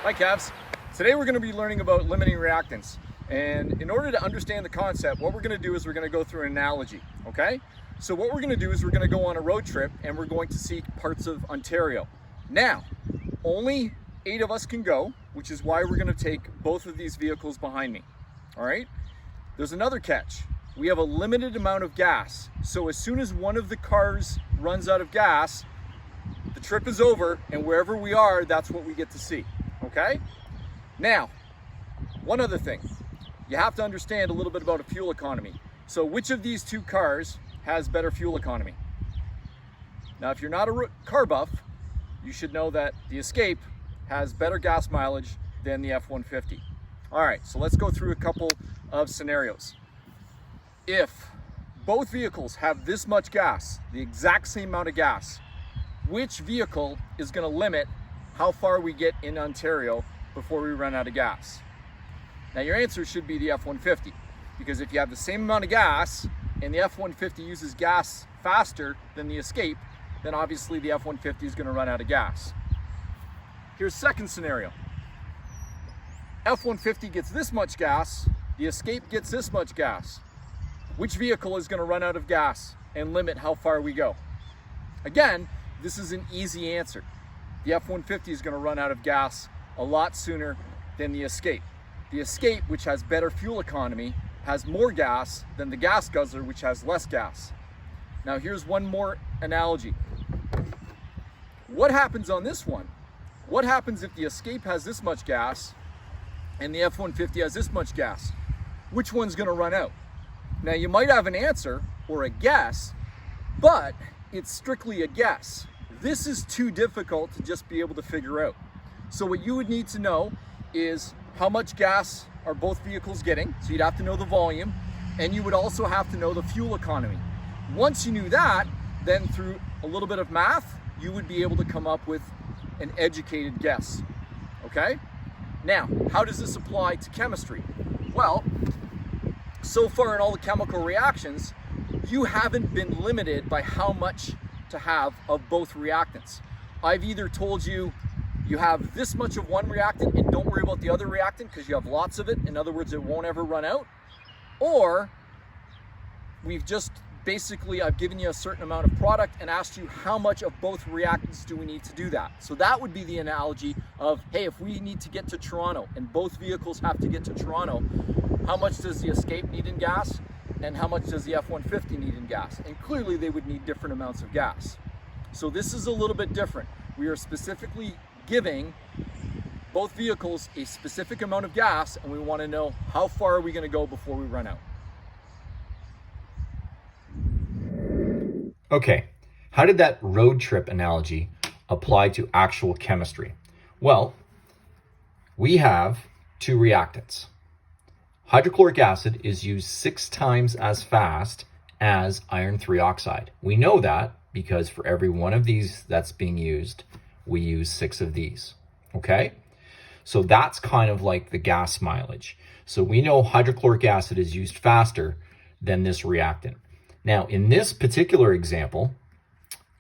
Hi Cavs. Today we're going to be learning about limiting reactants. And in order to understand the concept, what we're going to do is we're going to go through an analogy, okay? So what we're going to do is we're going to go on a road trip and we're going to see parts of Ontario. Now, only 8 of us can go, which is why we're going to take both of these vehicles behind me, all right? There's another catch. We have a limited amount of gas. So as soon as one of the cars runs out of gas, the trip is over, and wherever we are, that's what we get to see, okay? Now, one other thing. You have to understand a little bit about a fuel economy. So which of these 2 cars has better fuel economy? Now, if you're not a car buff, you should know that the Escape has better gas mileage than the F-150. All right, so let's go through a couple of scenarios. If both vehicles have this much gas, the exact same amount of gas, which vehicle is going to limit how far we get in Ontario before we run out of gas? Now your answer should be the F-150, because if you have the same amount of gas and the F-150 uses gas faster than the Escape, then obviously the F-150 is going to run out of gas. Here's second scenario. F-150 gets this much gas, the Escape gets this much gas. Which vehicle is going to run out of gas and limit how far we go? Again, this is an easy answer. The F-150 is going to run out of gas a lot sooner than the Escape. The Escape, which has better fuel economy, has more gas than the gas guzzler, which has less gas. Now here's one more analogy. What happens on this one? What happens if the Escape has this much gas and the F-150 has this much gas? Which one's going to run out? Now you might have an answer or a guess, but it's strictly a guess. This is too difficult to just be able to figure out. So what you would need to know is how much gas are both vehicles getting. So you'd have to know the volume, and you would also have to know the fuel economy. Once you knew that, then through a little bit of math, you would be able to come up with an educated guess, okay? Now, how does this apply to chemistry? Well, so far in all the chemical reactions, you haven't been limited by how much to have of both reactants. I've either told you you have this much of one reactant and don't worry about the other reactant because you have lots of it. In other words, it won't ever run out. Or we've just basically, I've given you a certain amount of product and asked you how much of both reactants do we need to do that. So that would be the analogy of, hey, if we need to get to Toronto and both vehicles have to get to Toronto, how much does the Escape need in gas and how much does the F-150 need in gas? And clearly they would need different amounts of gas. So this is a little bit different. We are specifically giving both vehicles a specific amount of gas, and we want to know how far are we going to go before we run out. Okay, how did that road trip analogy apply to actual chemistry? Well, we have 2 reactants. Hydrochloric acid is used 6 times as fast as iron 3 oxide. We know that because for every one of these that's being used, we use 6 of these, okay? So that's kind of like the gas mileage. So we know hydrochloric acid is used faster than this reactant. Now, in this particular example,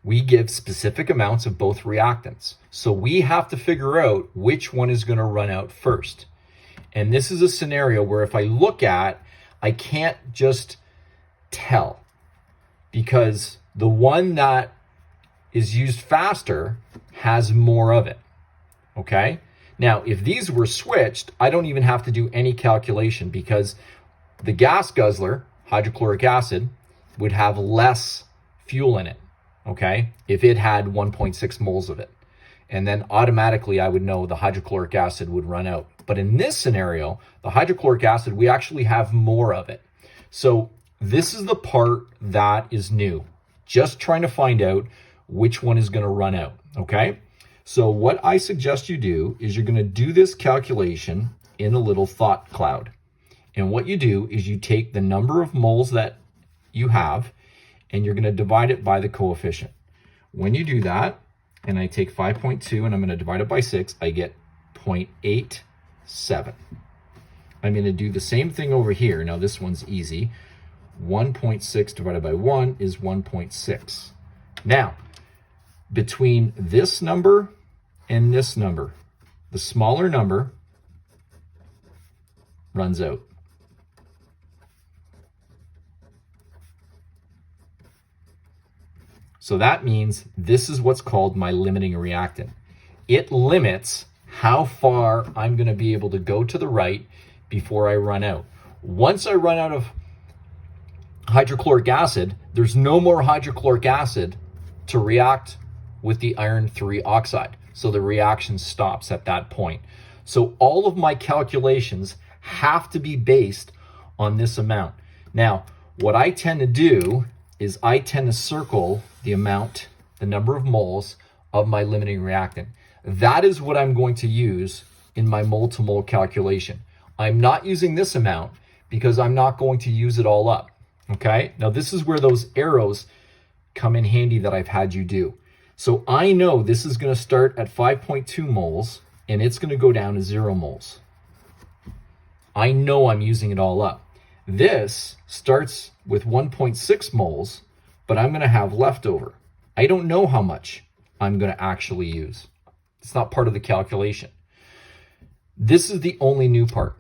we give specific amounts of both reactants. So we have to figure out which one is going to run out first. And this is a scenario where if I look at, I can't just tell, because the one that is used faster has more of it, okay? Now, if these were switched, I don't even have to do any calculation because the gas guzzler, hydrochloric acid, would have less fuel in it, okay? If it had 1.6 moles of it. And then automatically I would know the hydrochloric acid would run out. But in this scenario, the hydrochloric acid, we actually have more of it. So this is the part that is new. Just trying to find out which one is going to run out, okay? So what I suggest you do is you're going to do this calculation in a little thought cloud. And what you do is you take the number of moles that you have and you're going to divide it by the coefficient. When you do that, and I take 5.2 and I'm going to divide it by 6, I get 0.87. I'm going to do the same thing over here. Now this one's easy. 1.6 divided by 1 is 1.6. Now, between this number and this number, the smaller number runs out. So that means this is what's called my limiting reactant. It limits how far I'm going to be able to go to the right before I run out. Once I run out of hydrochloric acid, there's no more hydrochloric acid to react with the iron 3 oxide. So the reaction stops at that point. So all of my calculations have to be based on this amount. Now, what I tend to do is I tend to circle the amount, the number of moles of my limiting reactant. That is what I'm going to use in my mole to mole calculation. I'm not using this amount because I'm not going to use it all up. Okay, now this is where those arrows come in handy that I've had you do. So I know this is going to start at 5.2 moles and it's going to go down to 0 moles. I know I'm using it all up. This starts with 1.6 moles, but I'm going to have leftover. I don't know how much I'm going to actually use. It's not part of the calculation. This is the only new part.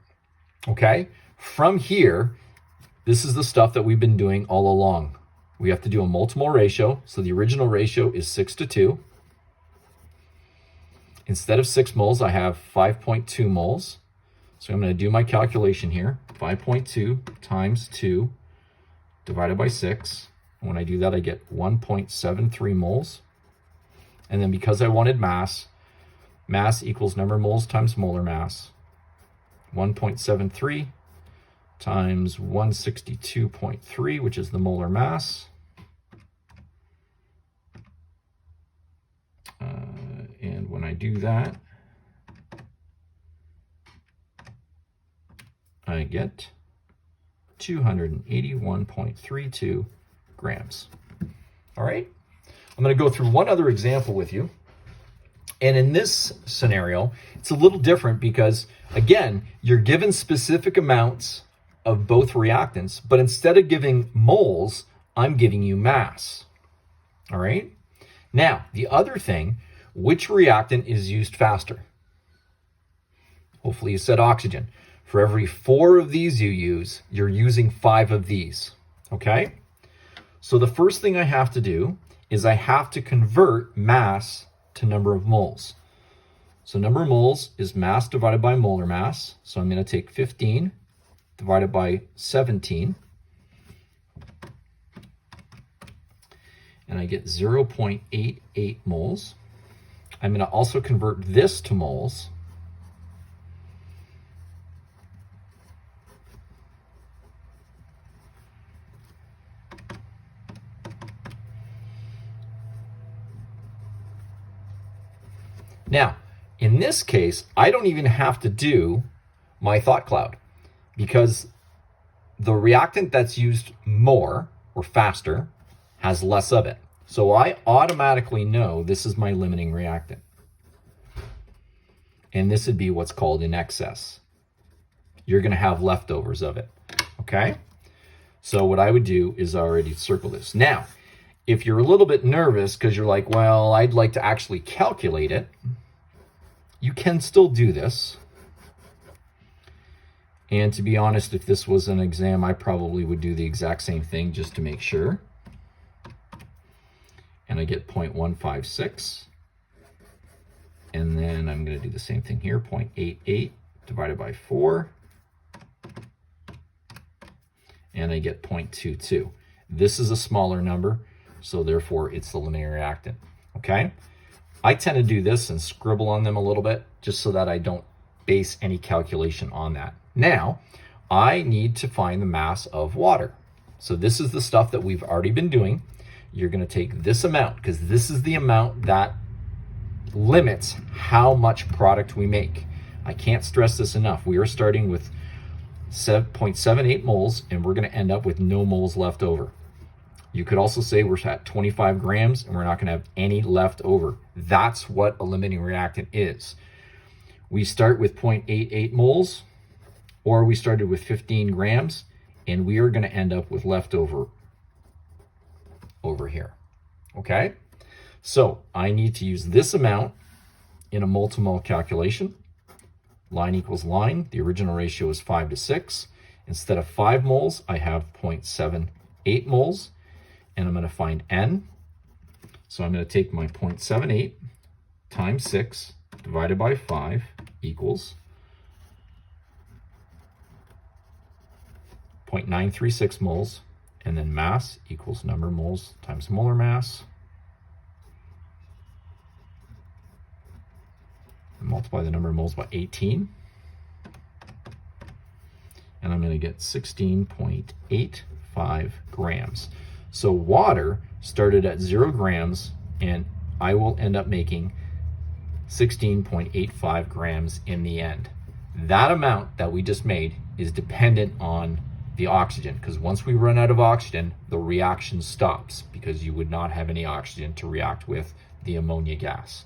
Okay, from here, this is the stuff that we've been doing all along. We have to do a mole to mole ratio. So the original ratio is 6:2. Instead of 6 moles, I have 5.2 moles. So I'm going to do my calculation here. 5.2 times 2 divided by 6. And when I do that, I get 1.73 moles. And then because I wanted mass, mass equals number of moles times molar mass. 1.73 times 162.3, which is the molar mass. And when I do that, I get 281.32 grams. All right. I'm going to go through one other example with you. And in this scenario, it's a little different because, again, you're given specific amounts of both reactants, but instead of giving moles, I'm giving you mass. All right. Now, the other thing, which reactant is used faster? Hopefully you said oxygen. For every 4 of these you use, you're using 5 of these. Okay. So the first thing I have to do is I have to convert mass to number of moles. So number of moles is mass divided by molar mass. So I'm going to take 15 divided by 17. And I get 0.88 moles. I'm going to also convert this to moles. Now, in this case, I don't even have to do my thought cloud because the reactant that's used more or faster has less of it. So I automatically know this is my limiting reactant. And this would be what's called in excess. You're going to have leftovers of it. Okay? So what I would do is already circle this. Now, if you're a little bit nervous because you're like, well, I'd like to actually calculate it, you can still do this. And to be honest, if this was an exam, I probably would do the exact same thing just to make sure. And I get 0.156. And then I'm going to do the same thing here, 0.88 divided by 4. And I get 0.22. This is a smaller number, so therefore it's the limiting reactant. Okay? I tend to do this and scribble on them a little bit just so that I don't base any calculation on that. Now, I need to find the mass of water. So this is the stuff that we've already been doing. You're going to take this amount because this is the amount that limits how much product we make. I can't stress this enough. We are starting with 0.78 moles and we're going to end up with no moles left over. You could also say we're at 25 grams and we're not going to have any left over. That's what a limiting reactant is. We start with 0.88 moles or we started with 15 grams and we are going to end up with leftover over here. Okay? So I need to use this amount in a multimole calculation. Line equals line. The original ratio is 5 to 6. Instead of 5 moles, I have 0.78 moles, and I'm going to find N. So I'm going to take my 0.78 times 6 divided by 5 equals 0.936 moles, and then mass equals number of moles times molar mass. And multiply the number of moles by 18. And I'm going to get 16.85 grams. So water started at 0 grams, and I will end up making 16.85 grams in the end. That amount that we just made is dependent on the oxygen, because once we run out of oxygen, the reaction stops, because you would not have any oxygen to react with the ammonia gas.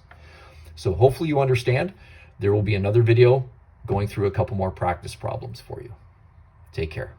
So hopefully you understand. There will be another video going through a couple more practice problems for you. Take care.